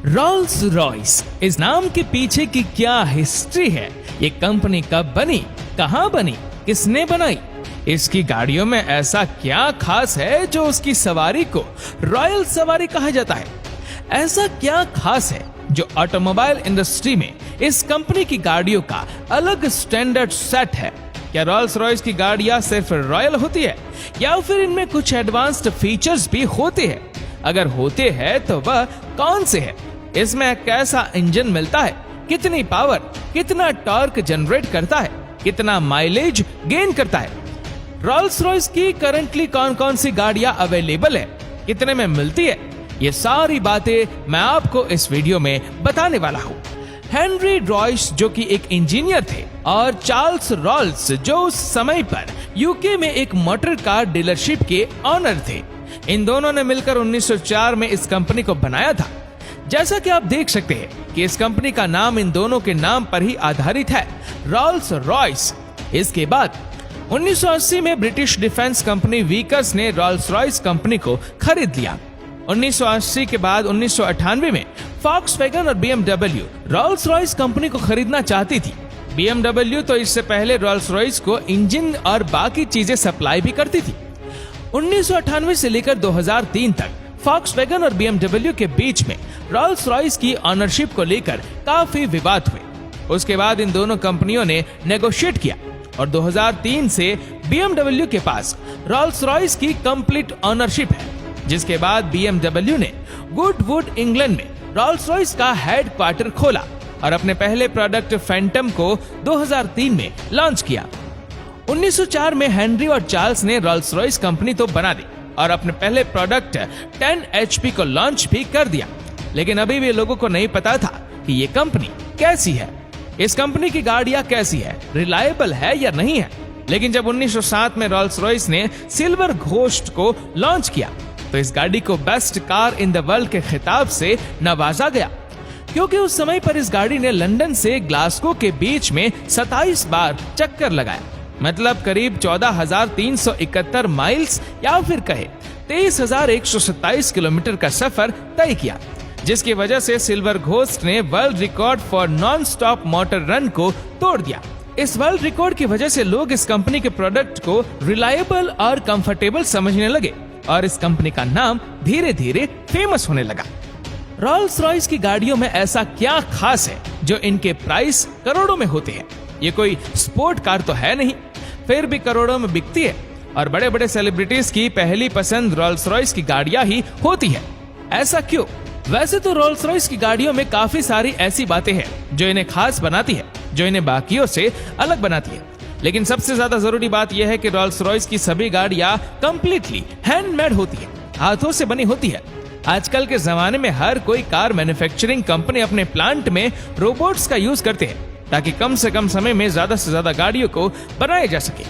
Rolls Royce इस नाम के पीछे की क्या हिस्ट्री है, ये कंपनी कब बनी, कहां बनी, किसने बनाई, इसकी गाड़ियों में ऐसा क्या खास है जो उसकी सवारी को रॉयल सवारी कहा जाता है। ऐसा क्या खास है जो ऑटोमोबाइल इंडस्ट्री में इस कंपनी की गाड़ियों का अलग स्टैंडर्ड सेट है। क्या रोल्स रॉयस की गाड़ियां सिर्फ रॉयल होती है या फिर इनमें कुछ एडवांस्ड फीचर्स भी होते हैं? अगर होते हैं तो वह कौन से हैं? इसमें कैसा इंजन मिलता है, कितनी पावर, कितना टॉर्क जनरेट करता है, कितना माइलेज गेन करता है। रोल्स रॉयस की करंटली कौन कौन सी गाड़ियां अवेलेबल है, कितने में मिलती है, ये सारी बातें मैं आपको इस वीडियो में बताने वाला हूँ। हेनरी रॉयस जो कि एक इंजीनियर थे और चार्ल्स रोल्स जो उस समय पर यूके में एक मोटर कार डीलरशिप के ऑनर थे, इन दोनों ने मिलकर 1904 में इस कंपनी को बनाया था। जैसा कि आप देख सकते हैं कि इस कंपनी का नाम इन दोनों के नाम पर ही आधारित है, रोल्स रॉयस। इसके बाद 1980 में ब्रिटिश डिफेंस कंपनी वीकर्स ने रोल्स रॉयस कंपनी को खरीद लिया। 1980 के बाद 1998 में फॉक्सवैगन और BMW रोल्स रॉयस कंपनी को खरीदना चाहती थी। BMW तो इससे पहले रोल्स रॉयस को इंजन और बाकी चीजें सप्लाई भी करती थी। 1998 से लेकर 2003 तक फॉक्सवैगन और BMW के बीच में रोल्स रॉयस की ऑनरशिप को लेकर काफी विवाद हुए। उसके बाद इन दोनों कंपनियों ने नेगोशिएट किया और 2003 से BMW के पास रोल्स रॉयस की कंप्लीट ऑनरशिप है, जिसके बाद BMW ने गुडवुड इंग्लैंड में रोल्स रॉयस का हेडक्वार्टर खोला और अपने पहले प्रोडक्ट फैंटम को 2003 में लॉन्च किया। 1904 में हेनरी और चार्ल्स ने रोल्स रॉयस कंपनी तो बना दी और अपने पहले प्रोडक्ट 10 HP को लॉन्च भी कर दिया, लेकिन अभी भी लोगों को नहीं पता था कि ये कंपनी कैसी है, इस कंपनी की गाड़ियां कैसी है, रिलायबल है या नहीं है। लेकिन जब 1907 में रोल्स रॉयस ने सिल्वर घोस्ट को लॉन्च किया तो इस गाड़ी को best car in the world के खिताब से नवाजा गया, क्योंकि उस समय पर इस गाड़ी ने लंदन से ग्लासगो के बीच में 27 बार चक्कर लगाया, मतलब करीब 14,371 माइल्स या फिर कहे 23,127 किलोमीटर का सफर तय किया, जिसकी वजह से सिल्वर घोस्ट ने world record for non stop motor run को तोड़ दिया। इस वर्ल्ड रिकॉर्ड की वजह से लोग इस कंपनी के प्रोडक्ट को रिलायबल और कंफर्टेबल समझने लगे और इस कंपनी का नाम धीरे धीरे फेमस होने लगा। रोल्स रॉयस की गाड़ियों में ऐसा क्या खास है जो इनके प्राइस करोड़ों में होते हैं? ये कोई स्पोर्ट कार तो है नहीं, फिर भी करोड़ों में बिकती है और बड़े बड़े सेलिब्रिटीज की पहली पसंद रोल्स रॉयस की गाड़ियां ही होती है। ऐसा क्यों? वैसे तो रोल्स रॉयस की गाड़ियों में काफी सारी ऐसी बातें हैं जो इन्हें खास बनाती है, जो इन्हें बाकियों से अलग बनाती है, लेकिन सबसे ज्यादा जरूरी बात यह है कि रोल्स रॉयस की सभी गाड़ियां कंप्लीटली हैंडमेड होती है, हाथों से बनी होती है। आजकल के जमाने में हर कोई कार मैन्युफैक्चरिंग कंपनी अपने प्लांट में रोबोट्स का यूज करते हैं ताकि कम से कम समय में ज्यादा से ज्यादा गाड़ियों को बनाया जा सके,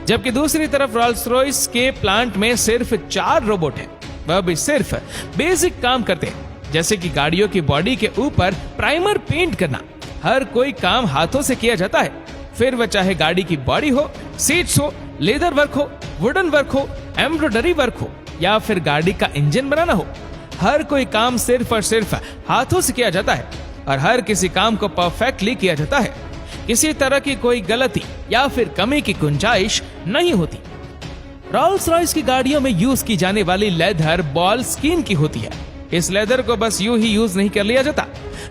जबकि दूसरी तरफ रोल्स रॉयस के प्लांट में सिर्फ 4 रोबोट हैं, वह भी सिर्फ बेसिक काम करते हैं, जैसे कि गाड़ियों की बॉडी के ऊपर प्राइमर पेंट करना। हर कोई काम हाथों से किया जाता है, फिर वह चाहे गाड़ी की बॉडी हो, सीट्स हो, लेदर वर्क हो, वुडन वर्क हो, एम्ब्रॉयडरी वर्क हो या फिर गाड़ी का इंजन बनाना हो, हर कोई काम सिर्फ और सिर्फ हाथों से किया जाता है और हर किसी काम को परफेक्टली किया जाता है। किसी तरह की कोई गलती या फिर कमी की गुंजाइश नहीं होती। रोल्स रॉयस की गाड़ियों में यूज की जाने वाली लेदर बॉल स्किन की होती है। इस लेदर को बस यूं ही यूज नहीं कर लिया जाता,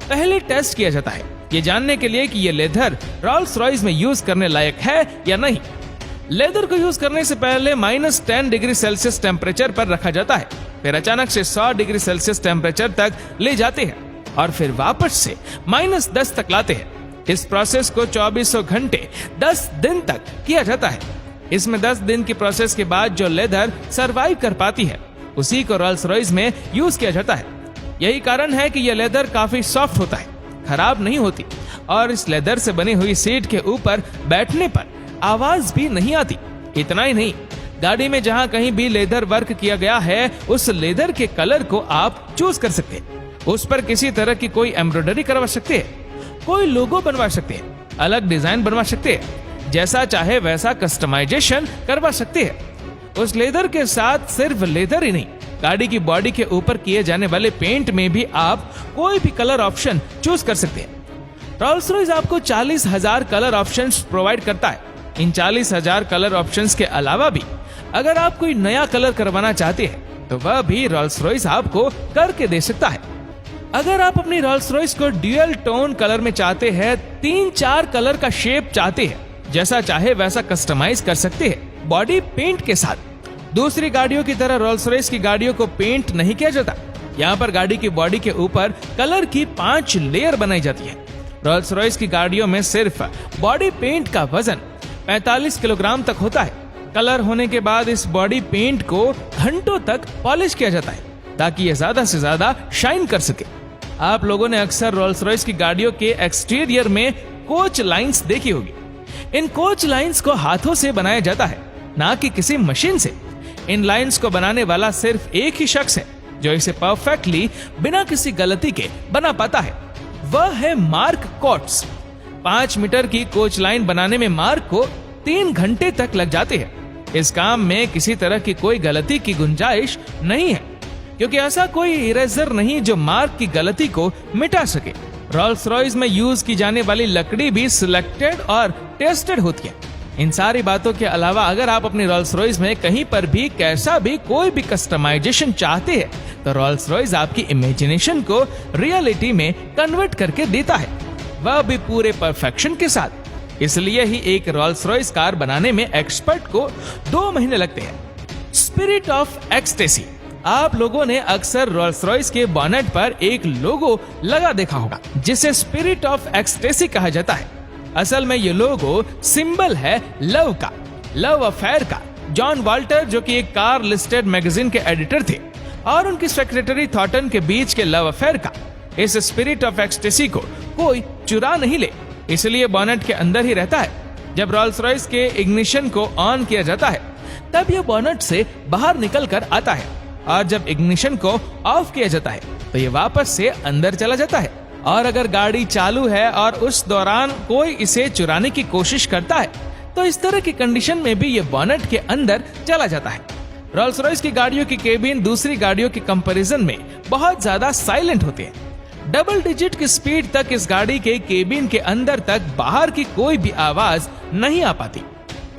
पहले टेस्ट किया जाता है ये जानने के लिए कि ये लेदर रोल्स रॉयस में यूज करने लायक है या नहीं। लेदर को यूज करने से पहले -10 डिग्री सेल्सियस टेम्परेचर पर रखा जाता है, फिर अचानक से 100 डिग्री सेल्सियस टेम्परेचर तक ले जाते हैं और फिर वापस से -10 तक लाते हैं। इस प्रोसेस को 2400 घंटे 10 दिन तक किया जाता है। इसमें 10 दिन की प्रोसेस के बाद जो लेदर सरवाइव कर पाती है उसी को रोल्स रॉयस में यूज किया जाता है। यही कारण है कि यह लेदर काफी सॉफ्ट होता है, खराब नहीं होती और इस लेदर से बनी हुई सीट के ऊपर बैठने पर आवाज भी नहीं आती। इतना ही नहीं, गाड़ी में जहां कहीं भी लेदर वर्क किया गया है उस लेदर के कलर को आप चूज कर सकते हैं, उस पर किसी तरह की कोई एम्ब्रॉयडरी करवा सकते हैं, कोई लोगो बनवा सकते हैं, अलग डिजाइन बनवा सकते हैं, जैसा चाहे वैसा कस्टमाइजेशन करवा सकते हैं। उस लेदर के साथ सिर्फ लेदर ही नहीं, गाड़ी की बॉडी के ऊपर किए जाने वाले पेंट में भी आप कोई भी कलर ऑप्शन चूज कर सकते हैं। रोल्स रॉयस आपको 40,000 कलर ऑप्शंस प्रोवाइड करता है। इन 40,000 कलर ऑप्शंस के अलावा भी अगर आप कोई नया कलर करवाना चाहते हैं तो वह भी रोल्स रॉयस आपको करके दे सकता है। अगर आप अपनी रोल्स रॉयस को ड्यूअल टोन कलर में चाहते हैं, 3-4 कलर का शेप चाहते हैं, जैसा चाहे वैसा कस्टमाइज कर सकते हैं बॉडी पेंट के साथ। दूसरी गाड़ियों की तरह रोल्स रॉयस की गाड़ियों को पेंट नहीं किया जाता। यहाँ पर गाड़ी की बॉडी के ऊपर कलर की 5 लेयर बनाई जाती है। रोल्स रॉयस की गाड़ियों में सिर्फ बॉडी पेंट का वजन 45 किलोग्राम तक होता है। कलर होने के बाद इस बॉडी पेंट को घंटों तक पॉलिश किया जाता है ताकि ये ज्यादा से ज्यादा शाइन कर सके। आप लोगों ने अक्सर रोल्स रॉयस की गाड़ियों के एक्सटीरियर में कोच लाइंस देखी होगी। इन कोच लाइंस को हाथों से बनाया जाता है, ना कि किसी मशीन से। इन लाइंस को बनाने वाला सिर्फ एक ही शख्स है जो इसे परफेक्टली बिना किसी गलती के बना पाता है। वह है मार्क कोट्स। 5 मीटर की कोच लाइन बनाने में मार्क को 3 घंटे तक लग जाते हैं। इस काम में किसी तरह की कोई गलती की गुंजाइश नहीं है, क्योंकि ऐसा कोई इरेजर नहीं जो मार्क की गलती को मिटा सके। रोल्स रॉयस में यूज की जाने वाली लकड़ी भी सिलेक्टेड और टेस्टेड होती है। इन सारी बातों के अलावा अगर आप अपनी रोल्स रॉयस में कहीं पर भी कैसा भी कोई भी कस्टमाइजेशन चाहते हैं तो रोल्स रॉयस आपकी इमेजिनेशन को रियलिटी में कन्वर्ट करके देता है, वह भी पूरे परफेक्शन के साथ। इसलिए ही एक रोल्स रॉयस कार बनाने में एक्सपर्ट को 2 महीने लगते हैं। Spirit of ecstasy. आप लोगों ने अक्सर रोल्स रॉयस के बॉनेट पर एक लोगो लगा देखा होगा जिसे स्पिरिट ऑफ एक्सटेसी कहा जाता है। असल में ये लोगो सिंबल है लव का, लव अफेयर का। जॉन वाल्टर जो कि एक कार लिस्टेड मैगजीन के एडिटर थे और उनकी सेक्रेटरी थॉर्टन के बीच के लव अफेयर का। इस स्पिरिट ऑफ एक्सटेसी को कोई चुरा नहीं ले, इसलिए बॉनेट के अंदर ही रहता है। जब रोल्स रॉयस के इग्निशन को ऑन किया जाता है तब यह बॉनेट से बाहर निकल कर आता है, और जब इग्निशन को ऑफ किया जाता है तो ये वापस से अंदर चला जाता है। और अगर गाड़ी चालू है और उस दौरान कोई इसे चुराने की कोशिश करता है तो इस तरह की कंडीशन में भी ये बॉनेट के अंदर चला जाता है। रोल्स रॉयस की गाड़ियों की केबिन दूसरी गाड़ियों के कंपैरिजन में बहुत ज्यादा साइलेंट होते हैं। डबल डिजिट की स्पीड तक इस गाड़ी के केबिन के अंदर तक बाहर की कोई भी आवाज नहीं आ पाती।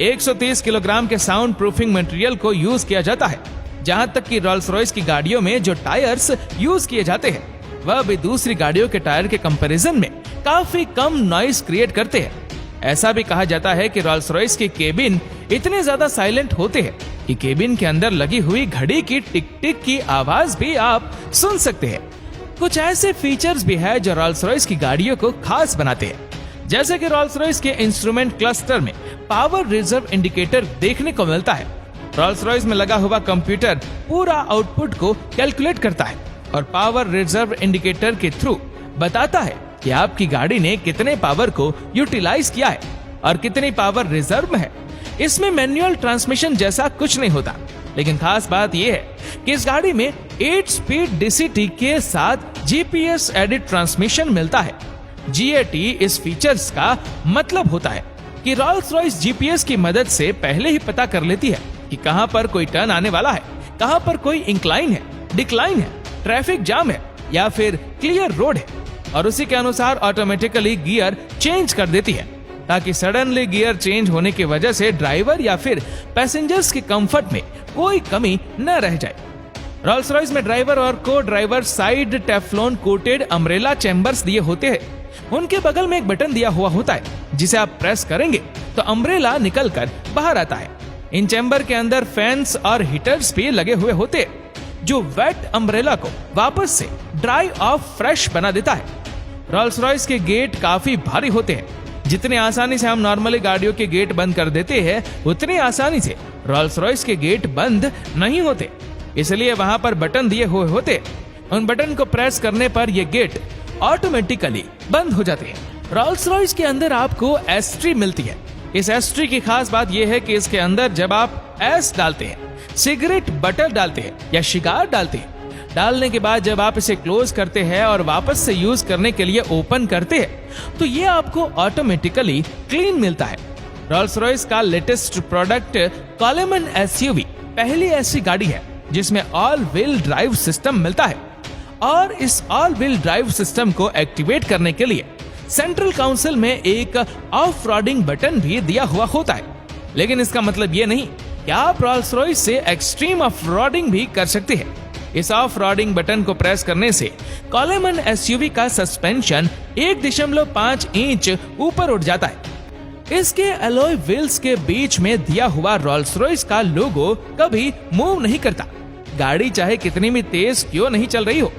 130 किलोग्राम के साउंड प्रूफिंग मटेरियल को यूज किया जाता है। जहां तक कि रोल्स रॉयस की गाड़ियों में जो टायर्स यूज किए जाते हैं वह भी दूसरी गाड़ियों के टायर के कंपैरिजन में काफी कम नॉइस क्रिएट करते हैं। ऐसा भी कहा जाता है कि रोल्स रॉयस के केबिन इतने ज्यादा साइलेंट होते हैं कि केबिन के अंदर लगी हुई घड़ी की टिक टिक की आवाज भी आप सुन सकते हैं। कुछ ऐसे फीचर्स भी है जो रोल्स रॉयस की गाड़ियों को खास बनाते हैं, जैसे कि रोल्स रॉयस के इंस्ट्रूमेंट क्लस्टर में पावर रिजर्व इंडिकेटर देखने को मिलता है। रोल्स रॉयस में लगा हुआ कंप्यूटर पूरा आउटपुट को कैलकुलेट करता है और पावर रिजर्व इंडिकेटर के थ्रू बताता है कि आपकी गाड़ी ने कितने पावर को यूटिलाइज किया है और कितनी पावर रिजर्व में है। इसमें मैनुअल ट्रांसमिशन जैसा कुछ नहीं होता, लेकिन खास बात यह है कि इस गाड़ी में 8 स्पीड DCT के साथ GPS एडिट ट्रांसमिशन मिलता है। GAT इस फीचर्स का मतलब होता है कि रोल्स रॉयस GPS की मदद से पहले ही पता कर लेती है कि कहां पर कोई टर्न आने वाला है, कहां पर कोई इंक्लाइन है, डिक्लाइन है, ट्रैफिक जाम है या फिर क्लियर रोड है, और उसी के अनुसार ऑटोमेटिकली गियर चेंज कर देती है ताकि सडनली गियर चेंज होने की वजह से ड्राइवर या फिर पैसेंजर्स के कंफर्ट में कोई कमी न रह जाए। रोल्स रॉयस में ड्राइवर और को driver side Teflon coated umbrella chambers दिए होते हैं। उनके बगल में एक बटन दिया हुआ होता है जिसे आप प्रेस करेंगे तो अम्ब्रेला निकल कर बाहर आता है। इन चैम्बर के अंदर फैंस और हीटर्स भी लगे हुए होते हैं जो वेट अम्ब्रेला को वापस से ड्राई और फ्रेश बना देता है। रोल्स रॉयस के गेट काफी भारी होते हैं। जितने आसानी से हम नॉर्मली गाड़ियों के गेट बंद कर देते हैं उतनी आसानी से रोल्स रॉयस के गेट बंद नहीं होते, इसलिए वहां पर बटन दिए हुए होते। उन बटन को प्रेस करने पर ये गेट ऑटोमेटिकली बंद हो जाते हैं। रोल्स रॉयस के अंदर आपको एस्ट्री मिलती है। इस एस्ट्री की खास बात यह है कि इसके अंदर जब आप एस डालते हैं, सिगरेट बटर डालते हैं या शिगार डालते हैं, डालने के बाद जब आप इसे क्लोज करते हैं और वापस से यूज करने के लिए ओपन करते हैं तो ये आपको ऑटोमेटिकली क्लीन मिलता है। रोल्स रॉयस का लेटेस्ट प्रोडक्ट कॉलेमन SUV पहली ऐसी गाड़ी है जिसमें ऑल व्हील ड्राइव सिस्टम मिलता है। और इस ऑल व्हील ड्राइव सिस्टम को एक्टिवेट करने के लिए सेंट्रल काउंसिल में एक ऑफ रोडिंग बटन भी दिया हुआ होता है। लेकिन इसका मतलब ये नहीं कि आप रोल्स रॉयस से एक्सट्रीम ऑफ रोडिंग भी कर सकते हैं। इस ऑफ रोडिंग बटन को प्रेस करने से कॉलेमन एसयूवी का सस्पेंशन 1.5 इंच ऊपर उठ जाता है। इसके अलॉय व्हील्स के बीच में दिया हुआ रोल्स रॉयस का लोगो कभी मूव नहीं करता, गाड़ी चाहे कितनी भी तेज क्यों नहीं चल रही हो,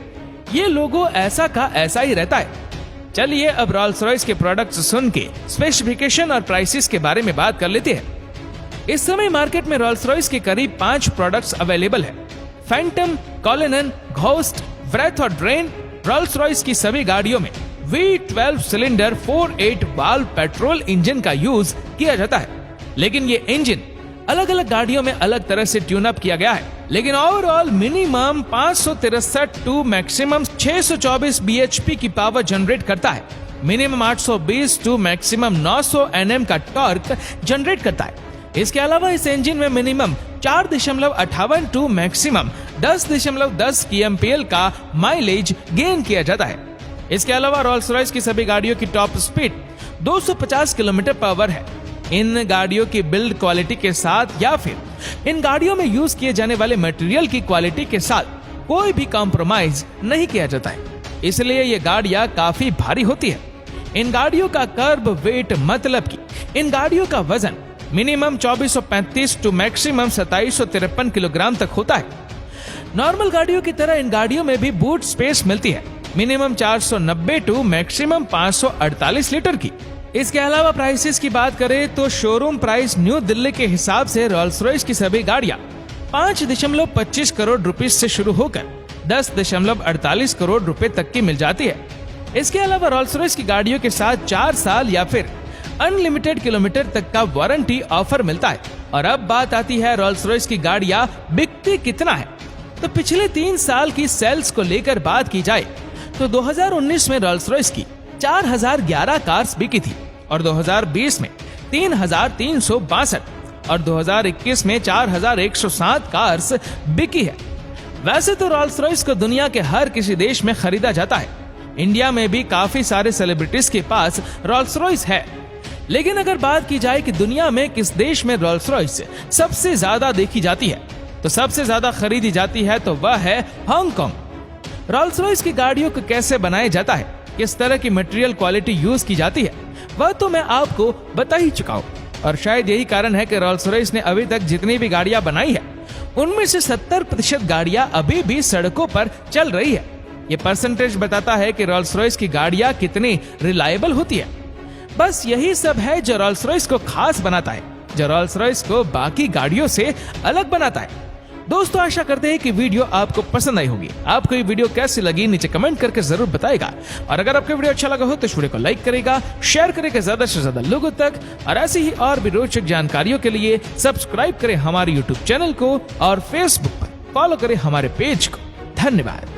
ये लोगो ऐसा का ऐसा ही रहता है। चलिए अब रोल्स रॉयस के प्रोडक्ट्स सुन के स्पेसिफिकेशन और प्राइसेस के बारे में बात कर लेते हैं। इस समय मार्केट में रोल्स रॉयस के करीब 5 प्रोडक्ट्स अवेलेबल है। फैंटम, कॉलेनन, घोस्ट, व्रेथ और ड्रेन। रोल्स रॉयस की सभी गाड़ियों में V12 cylinder 4.8 valve petrol engine का यूज किया जाता है, लेकिन ये इंजन अलग अलग गाड़ियों में अलग तरह से ट्यून अप किया गया है। लेकिन overall minimum 563 to maximum 624 bhp की पावर जनरेट करता है। मिनिमम 820 टू मैक्सिमम 900 Nm का टॉर्क जनरेट करता है। इसके अलावा इस इंजन में मिनिमम 4.58 टू मैक्सिमम 10.10 kmpl का माइलेज गेन किया जाता है। इसके अलावा रोल्स रॉयस की सभी गाड़ियों की टॉप स्पीड 250 km/h है। इन गाड़ियों की बिल्ड क्वालिटी के साथ या फिर इन गाड़ियों में यूज किए जाने वाले मटेरियल की क्वालिटी के साथ कोई भी कॉम्प्रोमाइज नहीं किया जाता है, इसलिए ये गाड़ियां काफी भारी होती है। इन गाड़ियों का कर्ब वेट मतलब कि इन गाड़ियों का वजन मिनिमम 2435 टू मैक्सिमम 2753 किलोग्राम तक होता है। नॉर्मल गाड़ियों की तरह इन गाड़ियों में भी बूट स्पेस मिलती है, मिनिमम 490 टू मैक्सिमम 548 लीटर की। इसके अलावा प्राइसेस की बात करें तो शोरूम प्राइस न्यू दिल्ली के हिसाब से रोल्स रॉयस की सभी गाड़ियां 5.25 करोड़ रुपए से शुरू होकर 10.48 करोड़ रुपए तक की मिल जाती है। इसके अलावा रोल्स रॉयस की गाड़ियों के साथ 4 साल या फिर अनलिमिटेड किलोमीटर तक का वारंटी ऑफर मिलता है। और अब बात आती है रोल्स रॉयस की गाड़ियां बिकती कितना है। तो पिछले 3 साल की सेल्स को लेकर बात की जाए तो 2019 में रोल्स रॉयस की 4011 कार्स बिकी थी और 2020 में 3362 और 2021 में 4107 कार्स बिकी है। वैसे तो रोल्स रॉयस को दुनिया के हर किसी देश में खरीदा जाता है। इंडिया में भी काफी सारे सेलिब्रिटीज के पास रोल्स रॉयस है, लेकिन अगर बात की जाए कि दुनिया में किस देश में रोल्स रॉयस सबसे ज्यादा देखी जाती है तो सबसे ज्यादा खरीदी जाती है तो वह है हांगकांग। रोल्स रॉयस की गाड़ियों को कैसे बनाया जाता है, किस तरह की मटेरियल क्वालिटी यूज की जाती है, वह तो मैं आपको बता ही चुका हूँ। और शायद यही कारण है कि रोल्स रॉयस ने अभी तक जितनी भी गाड़ियां बनाई है उनमें से 70% गाड़ियां अभी भी सड़कों पर चल रही है। ये परसेंटेज बताता है कि रोल्स रॉयस की गाड़ियां कितनी रिलायबल होती है। बस यही सब है जो रोल्स रॉयस को खास बनाता है, जो रोल्स रॉयस को बाकी गाड़ियों से अलग बनाता है। दोस्तों आशा करते हैं कि वीडियो आपको पसंद आई होगी। आपको ये वीडियो कैसी लगी नीचे कमेंट करके जरूर बताएगा। और अगर आपको वीडियो अच्छा लगा हो तो इस वीडियो को लाइक करेगा, शेयर करेगा ज्यादा से ज्यादा लोगों तक। और ऐसी ही और भी रोचक जानकारियों के लिए सब्सक्राइब करें हमारे यूट्यूब चैनल को और फेसबुक पर फॉलो करें हमारे पेज को। धन्यवाद।